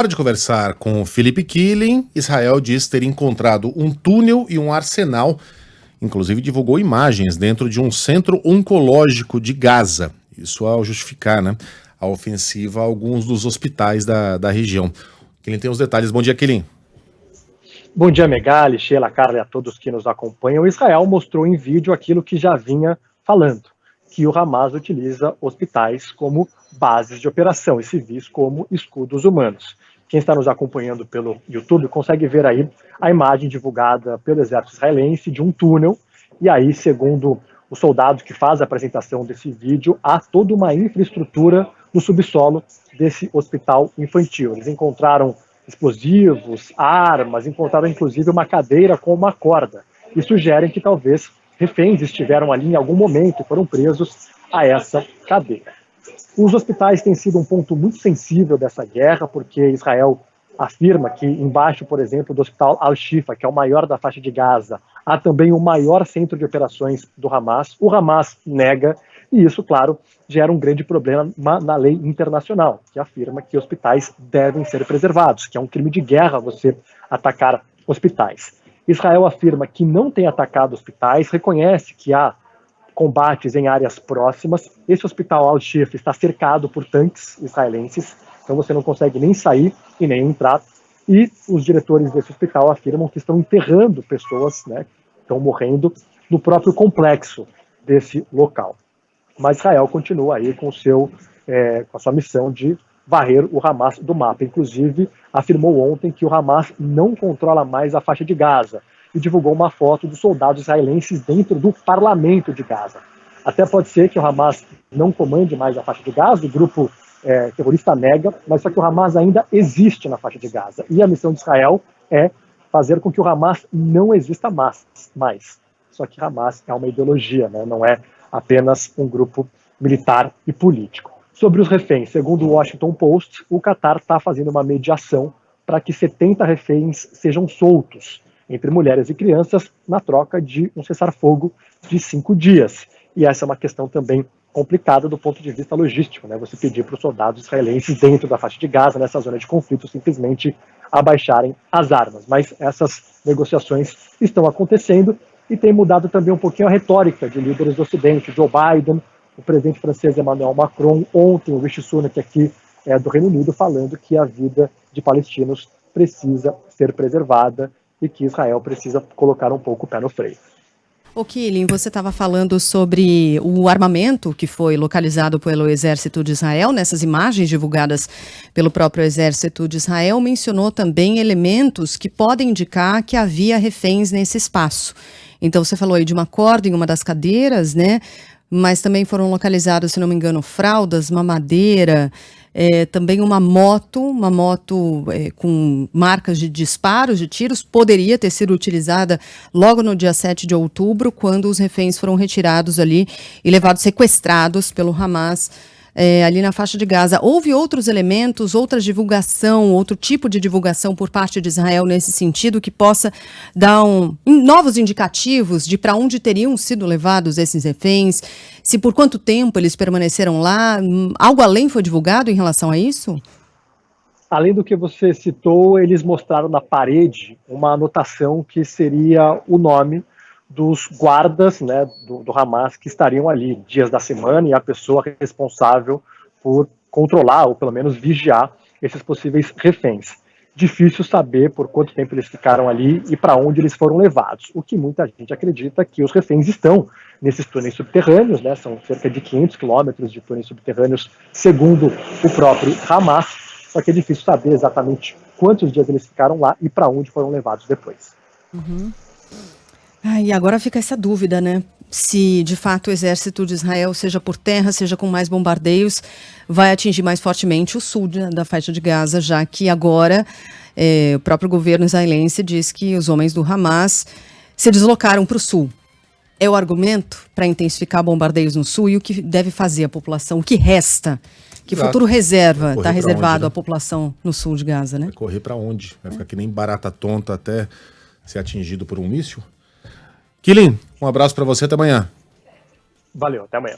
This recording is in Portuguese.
Hora de conversar com o Felipe Killing. Israel diz ter encontrado um túnel e um arsenal, inclusive divulgou imagens dentro de um centro oncológico de Gaza. Isso ao justificar, a ofensiva a alguns dos hospitais da região. Killing tem os detalhes. Bom dia, Killing. Bom dia, Megali, Sheila, Carla e a todos que nos acompanham. Israel mostrou em vídeo aquilo que já vinha falando, que o Hamas utiliza hospitais como bases de operação e civis como escudos humanos. Quem está nos acompanhando pelo YouTube consegue ver aí a imagem divulgada pelo exército israelense de um túnel, e aí, segundo o soldado que faz a apresentação desse vídeo, há toda uma infraestrutura no subsolo desse hospital infantil. Eles encontraram explosivos, armas, encontraram inclusive uma cadeira com uma corda, e sugerem que talvez reféns estiveram ali em algum momento e foram presos a essa cadeira. Os hospitais têm sido um ponto muito sensível dessa guerra, porque Israel afirma que embaixo, por exemplo, do hospital Al-Shifa, que é o maior da faixa de Gaza, há também o maior centro de operações do Hamas. O Hamas nega, e isso, claro, gera um grande problema na lei internacional, que afirma que hospitais devem ser preservados, que é um crime de guerra você atacar hospitais. Israel afirma que não tem atacado hospitais, reconhece que há combates em áreas próximas. Esse hospital Al-Shifa está cercado por tanques israelenses, então você não consegue nem sair e nem entrar. E os diretores desse hospital afirmam que estão enterrando pessoas, que estão morrendo no próprio complexo desse local. Mas Israel continua aí com a sua missão de varrer o Hamas do mapa. Inclusive, afirmou ontem que o Hamas não controla mais a faixa de Gaza e divulgou uma foto dos soldados israelenses dentro do parlamento de Gaza. Até pode ser que o Hamas não comande mais a faixa de Gaza, o grupo terrorista nega, mas só que o Hamas ainda existe na faixa de Gaza. E a missão de Israel é fazer com que o Hamas não exista mais. Só que Hamas é uma ideologia, não é apenas um grupo militar e político. Sobre os reféns, segundo o Washington Post, o Qatar está fazendo uma mediação para que 70 reféns sejam soltos entre mulheres e crianças na troca de um cessar-fogo de 5 dias. E essa é uma questão também complicada do ponto de vista logístico, Você pedir para os soldados israelenses dentro da faixa de Gaza, nessa zona de conflito, simplesmente abaixarem as armas. Mas essas negociações estão acontecendo e tem mudado também um pouquinho a retórica de líderes do Ocidente. Joe Biden, o presidente francês Emmanuel Macron, ontem o Rishi Sunak aqui do Reino Unido, falando que a vida de palestinos precisa ser preservada e que Israel precisa colocar um pouco o pé no freio. Ô Killing, você estava falando sobre o armamento que foi localizado pelo Exército de Israel. Nessas imagens divulgadas pelo próprio Exército de Israel, mencionou também elementos que podem indicar que havia reféns nesse espaço. Então você falou aí de uma corda em uma das cadeiras, mas também foram localizados, se não me engano, fraldas, mamadeira, também uma moto com marcas de disparos, de tiros, poderia ter sido utilizada logo no dia 7 de outubro, quando os reféns foram retirados ali e levados sequestrados pelo Hamas ali na faixa de Gaza. Houve outros elementos, outra divulgação, outro tipo de divulgação por parte de Israel nesse sentido que possa dar novos indicativos de para onde teriam sido levados esses reféns, se por quanto tempo eles permaneceram lá? Algo além foi divulgado em relação a isso? Além do que você citou, eles mostraram na parede uma anotação que seria o nome dos guardas do Hamas que estariam ali dias da semana e a pessoa responsável por controlar ou pelo menos vigiar esses possíveis reféns. Difícil saber por quanto tempo eles ficaram ali e para onde eles foram levados. O que muita gente acredita que os reféns estão nesses túneis subterrâneos, são cerca de 500 quilômetros de túneis subterrâneos, segundo o próprio Hamas, só que é difícil saber exatamente quantos dias eles ficaram lá e para onde foram levados depois. Uhum. E agora fica essa dúvida, se de fato o exército de Israel, seja por terra, seja com mais bombardeios, vai atingir mais fortemente o sul da faixa de Gaza, já que agora o próprio governo israelense diz que os homens do Hamas se deslocaram para o sul. É o argumento para intensificar bombardeios no sul e o que deve fazer a população, o que resta? Que futuro reserva está reservado à população no sul de Gaza, Vai correr para onde? Vai ficar que nem barata tonta até ser atingido por um míssil? Killing, um abraço para você, até amanhã. Valeu, até amanhã.